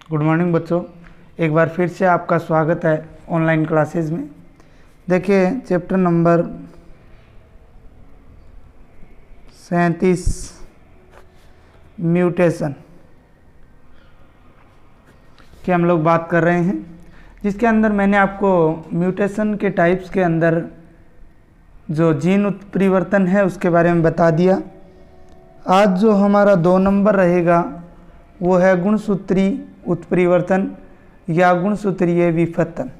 Good morning बच्चों, एक बार फिर से आपका स्वागत है ऑनलाइन क्लासेस में। देखिए चैप्टर नंबर 37 म्यूटेशन की हम लोग बात कर रहे हैं, जिसके अंदर मैंने आपको म्यूटेशन के टाइप्स के अंदर जो जीन उत्परिवर्तन है उसके बारे में बता दिया। आज जो हमारा 2 नंबर रहेगा वो है गुणसूत्री उत्परिवर्तन या गुणसूत्रीय विपत्तन।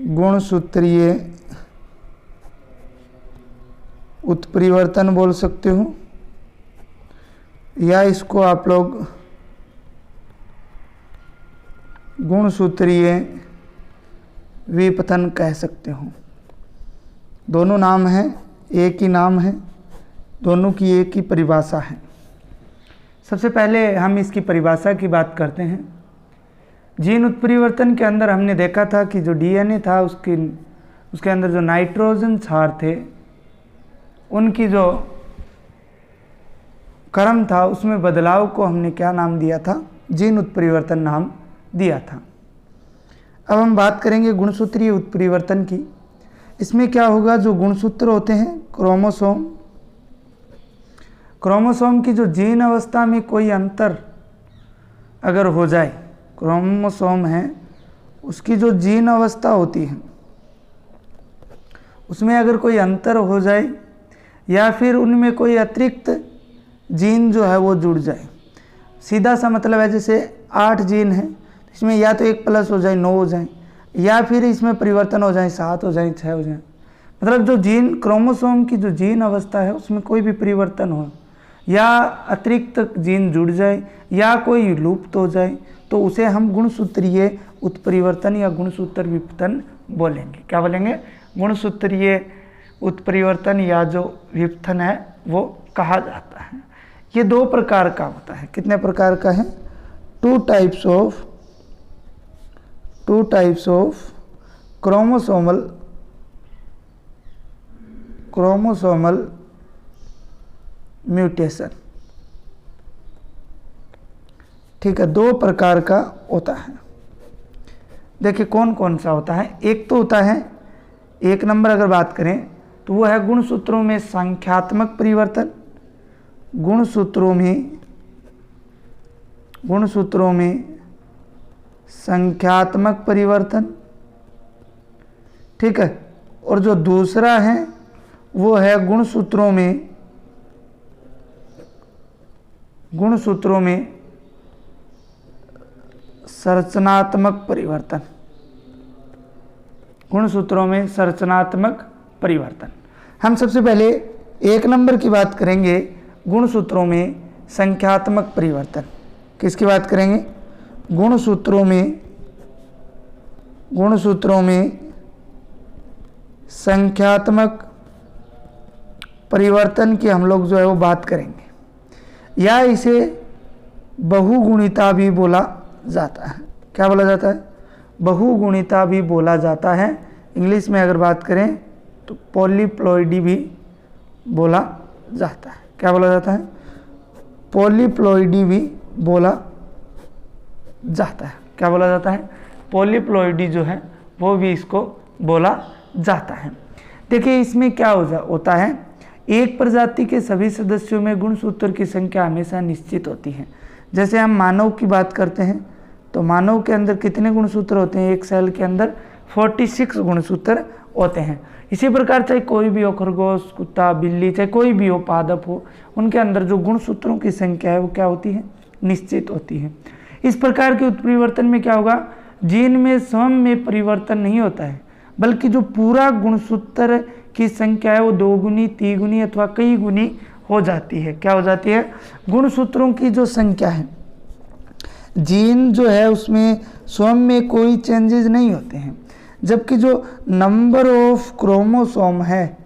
गुणसूत्रीय उत्परिवर्तन बोल सकते हो या इसको आप लोग गुणसूत्रीय विपत्तन कह सकते हो। दोनों नाम हैं, एक ही नाम है, दोनों की एक ही परिभाषा है। सबसे पहले हम इसकी परिभाषा की बात करते हैं। जीन उत्परिवर्तन के अंदर हमने देखा था कि जो डीएनए था उसके अंदर जो नाइट्रोजन क्षार थे उनकी जो क्रम था उसमें बदलाव को हमने क्या नाम दिया था? जीन उत्परिवर्तन नाम दिया था। अब हम बात करेंगे गुणसूत्रीय उत्परिवर्तन की। इसमें क्या होगा, जो गुणसूत्र होते हैं क्रोमोसोम की जो जीन अवस्था में कोई अंतर अगर हो जाए, क्रोमोसोम है उसकी जो जीन अवस्था होती है उसमें अगर कोई अंतर हो जाए या फिर उनमें कोई अतिरिक्त जीन जो है वो जुड़ जाए, सीधा सा मतलब है जैसे 8 जीन है, इसमें या तो 1 प्लस हो जाए 9 हो जाए, या फिर इसमें परिवर्तन हो जाए 7 हो जाए 6 हो जाए। मतलब जो जीन क्रोमोसोम की जो जीन अवस्था है उसमें कोई भी परिवर्तन हो या अतिरिक्त जीन जुड़ जाए या कोई लुप्त हो जाए तो उसे हम गुणसूत्रीय उत्परिवर्तन या गुणसूत्र विपत्तन बोलेंगे। क्या बोलेंगे? गुणसूत्रीय उत्परिवर्तन या जो विपत्तन है वो कहा जाता है। ये 2 प्रकार का होता है। कितने प्रकार का है? 2 टाइप्स ऑफ क्रोमोसोमल म्यूटेशन। ठीक है, 2 प्रकार का होता है। देखिए कौन कौन सा होता है। एक तो होता है, 1 नंबर अगर बात करें तो वो है गुणसूत्रों में संख्यात्मक परिवर्तन। गुणसूत्रों में संख्यात्मक परिवर्तन। ठीक है, और जो दूसरा है वो है गुणसूत्रों में संरचनात्मक परिवर्तन। गुणसूत्रों में संरचनात्मक परिवर्तन। हम सबसे पहले 1 नंबर की बात करेंगे, गुणसूत्रों में संख्यात्मक परिवर्तन। किसकी बात करेंगे? गुणसूत्रों में संख्यात्मक परिवर्तन की हम लोग जो है वो बात करेंगे, या इसे बहुगुणिता भी बोला जाता है। क्या बोला जाता है? बहुगुणिता भी बोला जाता है। इंग्लिश में अगर बात करें तो पॉलीप्लॉइडी भी बोला जाता है। क्या बोला जाता है? पॉलीप्लॉइडी भी बोला जाता है। क्या बोला जाता है? पॉलीप्लॉइडी जो है वो भी इसको बोला जाता है। देखिए इसमें क्या होता है, एक प्रजाति के सभी सदस्यों में गुणसूत्र की संख्या हमेशा निश्चित होती है। जैसे हम मानव की बात करते हैं तो मानव के अंदर कितने गुणसूत्र होते हैं? एक सेल के अंदर 46 गुणसूत्र होते हैं। इसी प्रकार चाहे कोई भी हो, खरगोश, कुत्ता, बिल्ली, चाहे कोई भी हो, पादप हो, उनके अंदर जो गुणसूत्रों की संख्या है वो क्या होती है? निश्चित होती है। इस प्रकार के उत्परिवर्तन में क्या होगा, जीन में स्वयं में परिवर्तन नहीं होता है, बल्कि जो पूरा गुणसूत्र की संख्या है वो 2 गुनी, 3 गुनी अथवा कई गुनी हो जाती है। क्या हो जाती है? गुणसूत्रों की जो संख्या है, जीन जो है उसमें स्वयं में कोई चेंजेस नहीं होते हैं, जबकि जो नंबर ऑफ क्रोमोसोम है,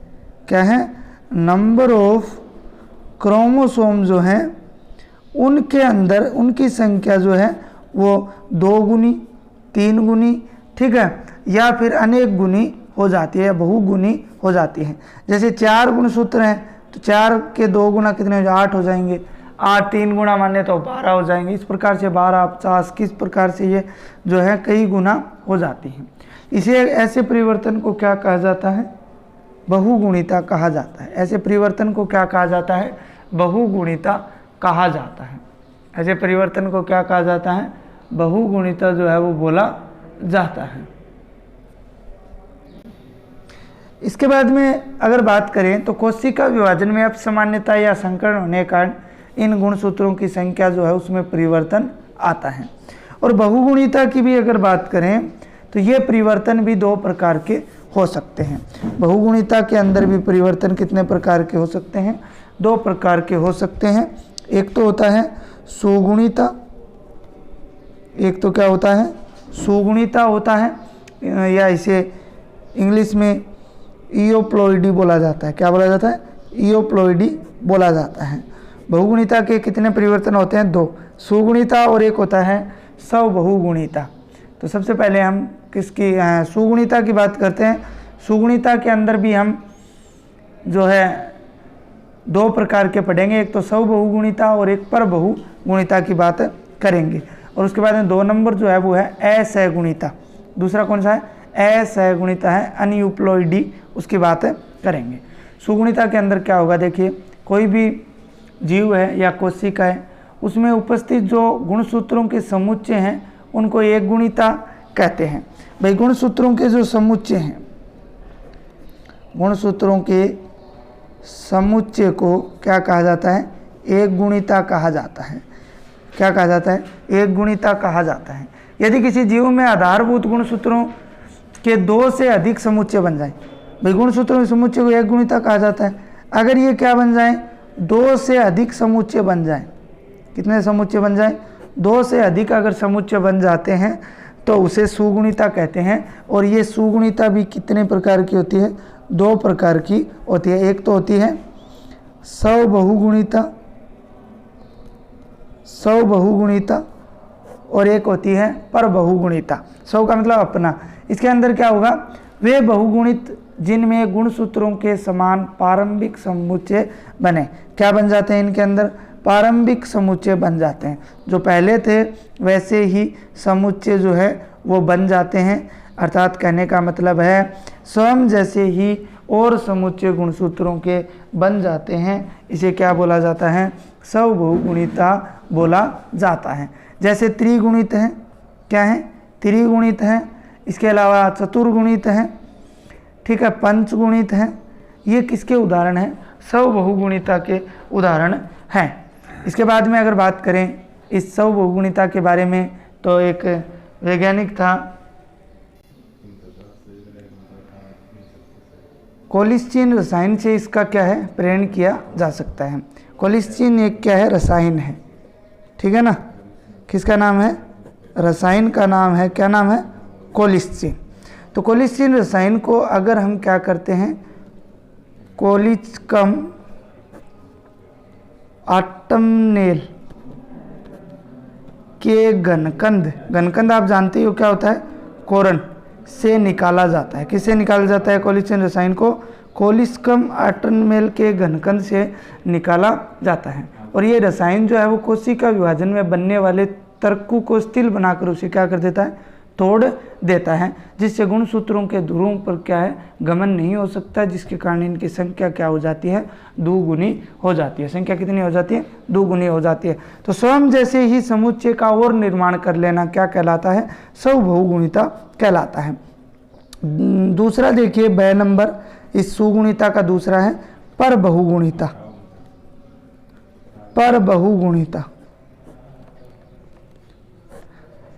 क्या है? नंबर ऑफ क्रोमोसोम जो है उनके अंदर उनकी संख्या जो है वो 2 गुनी, 3 गुनी, ठीक है, या फिर अनेक गुनी हो जाती है, बहुगुनी हो जाती है। जैसे 4 गुणसूत्र हैं तो 4 के 2 गुना कितने हो जाए? 8 हो जाएंगे। 8 3 गुना माने तो 12 हो जाएंगे। इस प्रकार से 12 50 किस प्रकार से ये जो है कई गुना हो जाती हैं। इसे ऐसे परिवर्तन को क्या कहा जाता है? बहुगुणिता कहा जाता है। ऐसे परिवर्तन को क्या कहा जाता है? बहुगुणिता कहा जाता है। ऐसे परिवर्तन को क्या कहा जाता है? बहुगुणिता जो है वो बोला जाता है। इसके बाद में अगर बात करें तो कोशिका विभाजन में अपसामान्यता या संकरण होने के कारण इन गुणसूत्रों की संख्या जो है उसमें परिवर्तन आता है। और बहुगुणिता की भी अगर बात करें तो ये परिवर्तन भी 2 प्रकार के हो सकते हैं। बहुगुणिता के अंदर भी परिवर्तन कितने प्रकार के हो सकते हैं? 2 प्रकार के हो सकते हैं। एक तो होता है सुगुणिता, एक तो क्या होता है? सुगुणिता होता है, या इसे इंग्लिश में इयोप्लॉइडी बोला जाता है। क्या बोला जाता है? इयोप्लॉइडी बोला जाता है। बहुगुणिता के कितने परिवर्तन होते हैं? 2, सुगुणिता और एक होता है स्वबहुगुणिता। तो सबसे पहले हम किसकी सुगुणिता की बात करते हैं। सुगुणिता के अंदर भी हम जो है 2 प्रकार के पढ़ेंगे, एक तो स्वबहुगुणिता और एक परबहुगुणिता की बात करेंगे। और उसके बाद में 2 नंबर जो है वो है असहगुणिता। दूसरा कौन सा है? असहगुणिता है, अनयूप्लॉइडी, उसकी बात करेंगे। सुगुणिता के अंदर क्या होगा? देखिए, कोई भी जीव है या कोशिका है, उसमें उपस्थित जो गुणसूत्रों के समुच्चय हैं उनको एक गुणिता कहते हैं। भाई गुणसूत्रों के जो समुच्चय हैं, गुणसूत्रों के समुच्चय को क्या कहा जाता है? एक गुणिता कहा जाता है। क्या कहा जाता है? एक गुणिता कहा जाता है। यदि किसी जीव में आधारभूत गुणसूत्रों के 2 से अधिक समुच्चय बन जाए, भाई गुणसूत्रों के समुच्चय को एक गुणिता कहा जाता है। अगर ये क्या बन जाए? 2 से अधिक समुच्चय बन जाए। कितने समुच्चय बन जाए? 2 से अधिक अगर समुच्चय बन जाते हैं तो उसे सुगुणिता कहते हैं। और ये सुगुणिता भी कितने प्रकार की होती है? 2 प्रकार की होती है। एक तो होती है स्वबहुगुणिता, स्वबहुगुणिता, और एक होती है परबहुगुणिता। स्व का मतलब अपना। इसके अंदर क्या होगा? वे बहुगुणित जिनमें गुणसूत्रों के समान प्रारंभिक समुच्चय बने। क्या बन जाते हैं इनके अंदर? प्रारंभिक समुच्चय बन जाते हैं। जो पहले थे वैसे ही समुच्चय जो है वो बन जाते हैं। अर्थात कहने का मतलब है स्वयं जैसे ही और समुच्चय गुणसूत्रों के बन जाते हैं। इसे क्या बोला जाता है? स्वबहुगुणिता बोला जाता है। जैसे त्रिगुणित है, क्या है? त्रिगुणित है। इसके अलावा चतुर्गुणित है, ठीक है, पंचगुणित है। ये किसके उदाहरण हैं? स्वबहुगुणिता के उदाहरण हैं। इसके बाद में अगर बात करें इस स्वबहुगुणिता के बारे में तो एक वैज्ञानिक था कोलिस्चिन रसायन से इसका क्या है? प्रेरण किया जा सकता है। कोलिस्चिन एक क्या है? रसायन है, ठीक है ना। किसका नाम है? रसायन का नाम है, क्या नाम है? कोलिस्चिन। तो कोलिस्चिन रसायन को अगर हम क्या करते हैं? कोलिचकम ऑटमनेल के घनकंद, घनकंद आप जानते ही हो क्या होता है? कोरन से निकाला जाता है। किससे निकाला जाता है कोलिस्चिन रसायन को? कोलिचकम ऑटमनेल के घनकंद से निकाला जाता है। और ये रसायन जो है वो कोशिका विभाजन में बनने वाले तर्कु को स्थिर बनाकर उसे क्या कर देता है? तोड़ देता है, जिससे गुणसूत्रों के ध्रुवों पर क्या है? गमन नहीं हो सकता, जिसके कारण इनकी संख्या क्या हो जाती है? दुगुनी हो जाती है। संख्या कितनी हो जाती है? दुगुनी हो जाती है। तो स्वयं जैसे ही समुच्चय का और निर्माण कर लेना क्या कहलाता है? स्वबहुगुणिता कहलाता है। दूसरा देखिए ब नंबर इस सुगुणिता का दूसरा है परबहुगुणिता। परबहुगुणिता,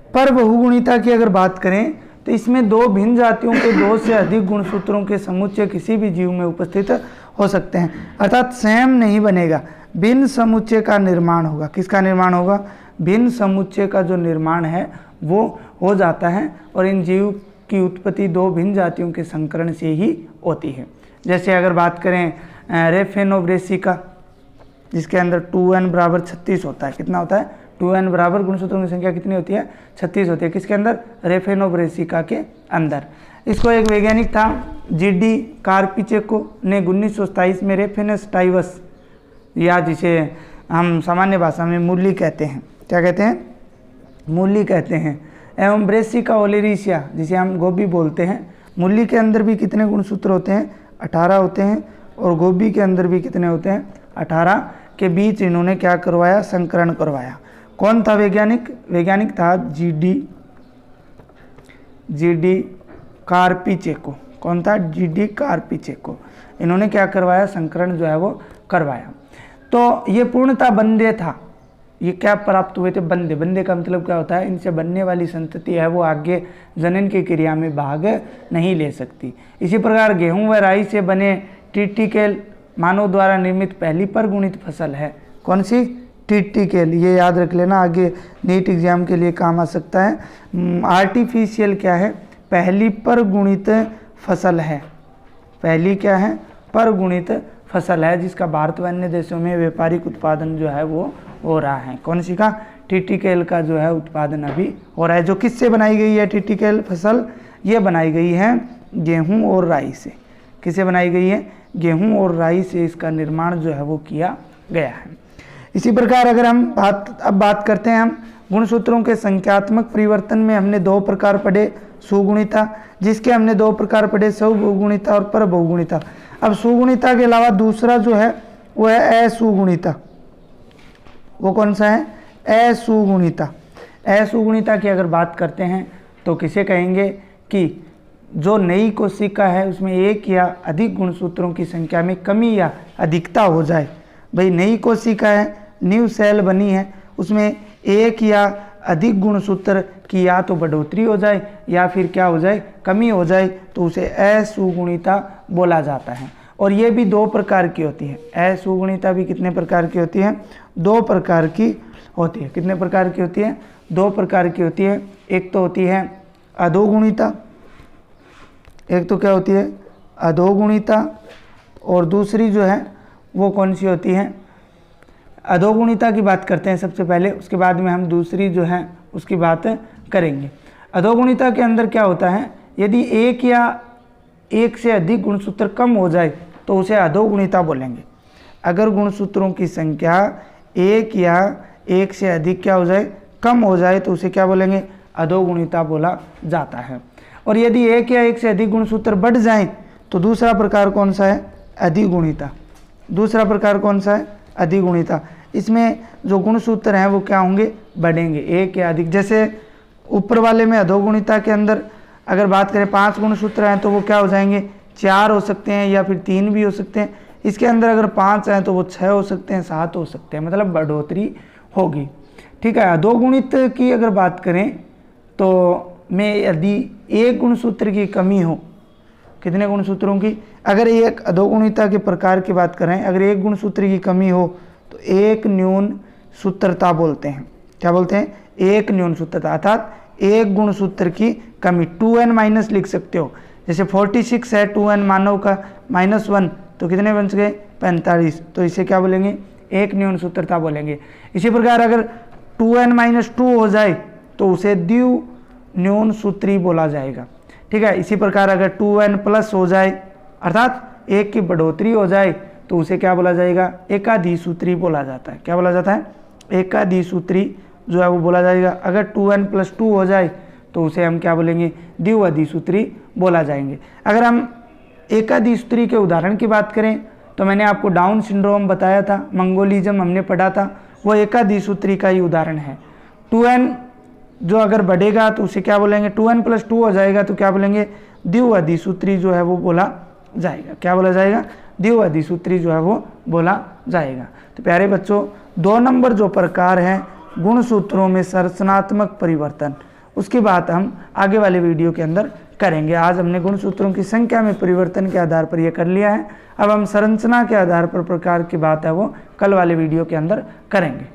परबहुगुणिता की अगर बात करें तो इसमें 2 भिन्न जातियों के 2 से अधिक गुणसूत्रों के समुच्चय किसी भी जीव में उपस्थित हो सकते हैं। अर्थात सेम नहीं बनेगा, भिन्न समुच्चय का निर्माण होगा। किसका निर्माण होगा? भिन्न समुच्चय का जो निर्माण है वो हो जाता है। और इन जीव की उत्पत्ति 2 भिन्न जातियों के संकरण से ही होती है। जैसे अगर बात करें रेफेनोब्रेसिका, जिसके अंदर 2n बराबर 36 होता है। कितना होता है? 2n बराबर गुणसूत्रों की संख्या कितनी होती है? 36 होती है। किसके अंदर? रेफेनोब्रेसिका के अंदर। इसको एक वैज्ञानिक था GD कार्पिचेको ने 1927 में रेफेनस टाइवस या जिसे हम सामान्य भाषा में मूली कहते हैं। क्या कहते हैं? मूली कहते हैं। एवं ब्रेसिका ओलेरिसिया जिसे हम गोभी बोलते हैं, मूली के अंदर भी कितने गुणसूत्र होते हैं? 18 होते हैं। और गोभी के अंदर भी कितने होते हैं? 18 के बीच इन्होंने क्या करवाया? संकरण करवाया। कौन था वैज्ञानिक? वैज्ञानिक था जीडी कार्पिचेको। कौन था? जीडी कार्पिचेको। इन्होंने क्या करवाया? संकरण जो है वो करवाया। तो ये पूर्णतः बंदे था। ये क्या प्राप्त हुए थे? बंदे। बंदे का मतलब क्या होता है? इनसे बनने वाली संतति है वो आगे जनन की क्रिया में भाग नहीं ले सकती। इसी प्रकार गेहूं व राई से बने टिटिकेल मानव द्वारा निर्मित पहली परगुणित फसल है। कौन सी? टिटिकेल। ये याद रख लेना, आगे नीट एग्जाम के लिए काम आ सकता है। आर्टिफिशियल क्या है? पहली परगुणित फसल है। पहली क्या है? परगुणित फसल है, जिसका भारत व अन्य देशों में व्यापारिक उत्पादन जो है वो हो रहा है। कौन सी का? टिटिकेल का जो है उत्पादन अभी हो रहा है। जो किससे बनाई गई है टिटिकेल फसल? ये बनाई गई है गेहूं और राई से। किससे बनाई गई है? गेहूं और राई से इसका निर्माण जो है वो किया गया है। इसी प्रकार अगर हम बात करते हैं हम गुणसूत्रों के संख्यात्मक परिवर्तन में हमने 2 प्रकार पढ़े। सुगुणिता, जिसके हमने 2 प्रकार पढ़े, स्वबहुगुणिता और परबहुगुणिता। अब सुगुणिता के अलावा दूसरा जो है वो है असुगुणिता। वो कौन सा है? असुगुणिता। असुगुणिता की अगर बात करते हैं तो किसे कहेंगे? कि जो नई कोशिका है उसमें एक या अधिक गुणसूत्रों की संख्या में कमी या अधिकता हो जाए। भाई नई कोशिका है, न्यू सेल बनी है, उसमें एक या अधिक गुणसूत्र की या तो बढ़ोतरी हो जाए या फिर क्या हो जाए? कमी हो जाए, तो उसे असुगुणिता बोला जाता है। और ये भी 2 प्रकार की होती है। असुगुणिता भी कितने प्रकार की होती है? 2 प्रकार की होती है। कितने प्रकार की होती है? 2 प्रकार की होती है। एक तो होती है अधोगुणिता, एक तो क्या होती है? अधोगुणिता। और दूसरी जो है वो कौन सी होती है? अधोगुणिता की बात करते हैं सबसे पहले, उसके बाद में हम दूसरी जो है उसकी बात करेंगे। अधोगुणिता के अंदर क्या होता है? यदि एक या एक से अधिक गुणसूत्र कम हो जाए तो उसे अधोगुणिता बोलेंगे। अगर गुणसूत्रों की संख्या एक या एक से अधिक क्या हो जाए? कम हो जाए, तो उसे क्या बोलेंगे? अधोगुणिता बोला जाता है। और यदि एक या एक से अधिक गुणसूत्र बढ़ जाएं तो दूसरा प्रकार कौन सा है? अधिगुणिता। दूसरा प्रकार कौन सा है? अधिगुणिता। इसमें जो गुणसूत्र हैं वो क्या होंगे? बढ़ेंगे, एक या अधिक। जैसे ऊपर वाले में अधोगुणिता के अंदर अगर बात करें 5 गुणसूत्र हैं तो वो क्या हो जाएंगे? 4 हो सकते हैं या फिर 3 भी हो सकते हैं। इसके अंदर अगर 5 हैं तो वो 6 हो सकते हैं, 7 हो सकते हैं, मतलब बढ़ोतरी होगी। ठीक है। अधोगुणित की अगर बात करें तो में यदि एक गुणसूत्र की कमी हो, कितने गुणसूत्रों की? अगर एक अधोगुणिता के प्रकार की बात करें, अगर एक गुणसूत्र की कमी हो तो एक न्यून सूत्रता बोलते हैं। क्या बोलते हैं? एक न्यून सूत्रता, अर्थात एक गुणसूत्र की कमी। 2n माइनस लिख सकते हो। जैसे 46 है, 2n मानव का -1, तो कितने बन गए? 45। तो इसे क्या बोलेंगे? एक न्यून सूत्रता बोलेंगे। इसी प्रकार अगर 2n-2 हो जाए तो उसे द्विन्यून सूत्री बोला जाएगा। ठीक है। इसी प्रकार अगर 2n+ हो जाए, अर्थात एक की बढ़ोतरी हो जाए, तो उसे क्या बोला जाएगा? एकाधिसूत्री बोला जाता है। क्या बोला जाता है? एकाधिसूत्री जो है वो बोला जाएगा। अगर 2n+2 हो जाए तो उसे हम क्या बोलेंगे? द्विअधिसूत्री बोला जाएंगे। अगर हम एकाधिसूत्री के उदाहरण की बात करें तो मैंने आपको डाउन सिंड्रोम बताया था, मंगोलिज्म हमने पढ़ा था, वो एकाधिसूत्री का ही उदाहरण है। 2n जो अगर बढ़ेगा तो उसे क्या बोलेंगे? 2n+2 हो जाएगा तो क्या बोलेंगे? द्विअधिसूत्री जो है वो बोला जाएगा। क्या बोला जाएगा? द्विअधिसूत्री जो है वो बोला जाएगा। तो प्यारे बच्चों, 2 नंबर जो प्रकार है गुणसूत्रों में संरचनात्मक परिवर्तन, उसकी बात हम आगे वाले वीडियो के अंदर करेंगे। आज हमने गुणसूत्रों की संख्या में परिवर्तन के आधार पर यह कर लिया है। अब हम संरचना के आधार पर प्रकार की बात है वो कल वाले वीडियो के अंदर करेंगे।